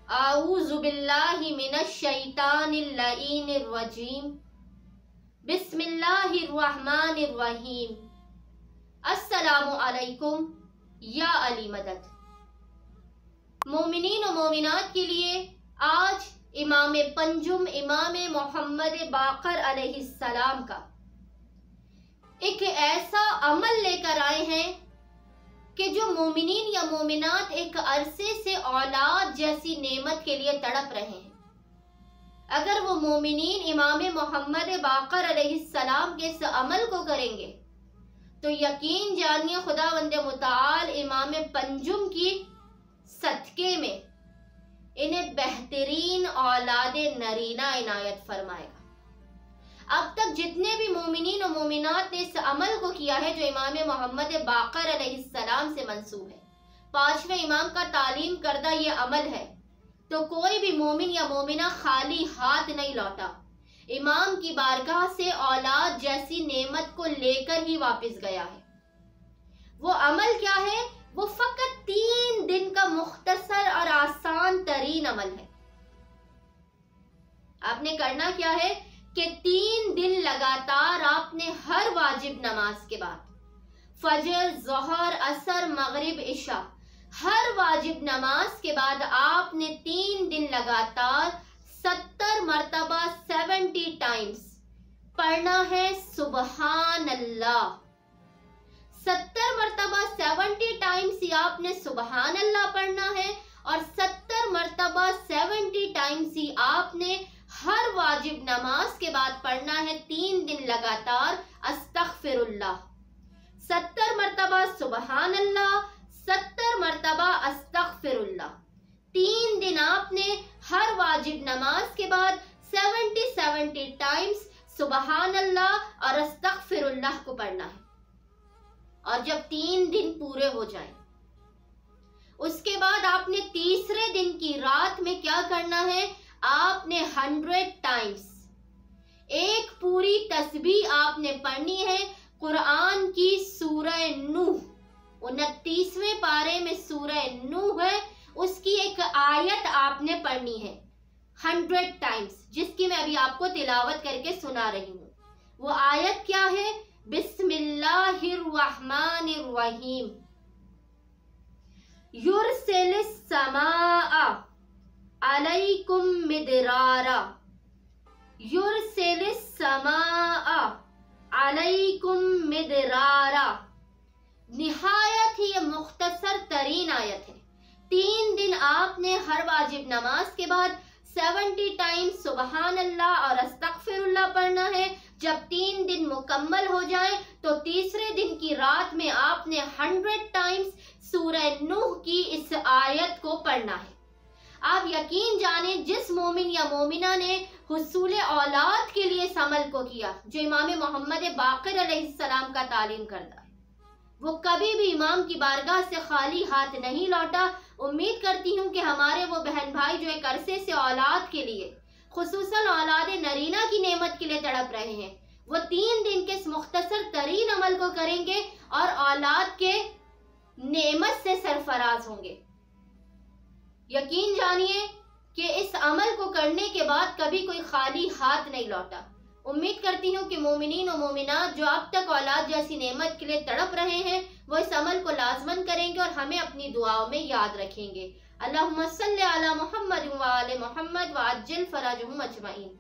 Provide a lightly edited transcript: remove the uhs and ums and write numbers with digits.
اعوذ باللہ من الشیطان اللعین الرجیم، بسم اللہ الرحمن الرحیم، السلام علیکم یا علی مدد۔ مومنین و مومنات کے لیے آج امام پنجم امام محمد باقر علیہ السلام کا ایک ایسا عمل لے کر آئے ہیں کہ جو مومنین یا مومنات ایک عرصے سے اولاد جیسی نعمت کے لیے تڑپ رہے ہیں۔ اگر وہ مومنین امام محمد باقر علیہ السلام کے اس عمل کو کریں گے تو یقین جانیے خداوند متعال امام پنجم کی صدقے میں انہیں بہترین اولاد نرینہ عنایت فرمائے گا۔ اب تک جتنے بھی مومنین و مومنات نے اس عمل کو کیا ہے جو امام محمد باقر علیہ السلام سے منسوب ہے، پانچویں امام کا تعلیم کردہ یہ عمل ہے، تو کوئی بھی مومن یا مومنہ خالی ہاتھ نہیں لوٹا، امام کی بارگاہ سے اولاد جیسی نعمت کو لے کر ہی واپس گیا ہے۔ وہ عمل کیا ہے؟ وہ فقط 3 دن کا مختصر اور آسان ترین عمل ہے۔ آپ نے کرنا کیا ہے کہ 3 دن لگاتار آپ نے ہر واجب نماز کے بعد فجر، ظہر، عصر، مغرب، عشاء، ہر واجب نماز کے بعد آپ نے 3 دن لگاتار 70 مرتبہ 70 ٹائمز پڑھنا ہے سبحان اللہ۔ 70 مرتبہ 70 ٹائمز ہی آپ نے سبحان اللہ پڑھنا ہے، اور 70 مرتبہ 70 ٹائمز ہی آپ نے ہر واجب نماز کے بعد پڑھنا ہے 3 دن لگاتار استغفر اللہ۔ 70 مرتبہ سبحان اللہ، 70 مرتبہ استغفر اللہ۔ 3 دن آپ نے ہر واجب نماز کے بعد 70 ٹائمز سبحان اللہ اور استغفر اللہ کو پڑھنا ہے۔ اور جب 3 دن پورے ہو جائیں اس کے بعد آپ نے تیسرے دن کی رات میں کیا کرنا ہے؟ آپ نے 100 ٹائمز ایک پوری تسبیح آپ نے پڑھنی ہے قرآن کی سورہ نوح، 29ویں پارے میں سورہ نوح ہے، اس کی ایک آیت آپ نے پڑھنی ہے 100 ٹائمز، جس کی میں ابھی آپ کو تلاوت کر کے سنا رہی ہوں۔ وہ آیت کیا ہے؟ بسم اللہ الرحمن الرحیم، یرسل السماء علیکم مدرارا، یرسل السماء علیکم مدرارا۔ نہایت ہی مختصر ترین آیت ہے۔ 3 دن آپ نے ہر واجب نماز کے بعد 70 ٹائم سبحان اللہ اور استغفر اللہ پڑھنا ہے۔ جب 3 دن مکمل ہو جائیں تو تیسرے دن کی رات میں آپ نے 100 ٹائمز سورہ نوح کی اس آیت کو پڑھنا ہے۔ آپ یقین جانیں جس مومن یا مومنہ نے حصول اولاد کے لیے اس عمل کو کیا جو امام محمد باقر علیہ السلام کا تعلیم کردہ ہے، وہ کبھی بھی امام کی بارگاہ سے خالی ہاتھ نہیں لوٹا۔ امید کرتی ہوں کہ ہمارے وہ بہن بھائی جو ایک عرصے سے اولاد کے لیے خصوصاً اولاد نرینہ کی نعمت کے لیے تڑپ رہے ہیں، وہ 3 دن کے اس مختصر ترین عمل کو کریں گے اور اولاد کے نعمت سے سرفراز ہوں گے۔ یقین جانیے کہ اس عمل کو کرنے کے بعد کبھی کوئی خالی ہاتھ نہیں لوٹا۔ امید کرتی ہوں کہ مومنین و مومنات جو اب تک اولاد جیسی نعمت کے لیے تڑپ رہے ہیں وہ اس عمل کو لازماً کریں گے اور ہمیں اپنی دعاؤں میں یاد رکھیں گے۔ اللہم صلی علی محمد و آل محمد وعجل فرجہم اجمعین۔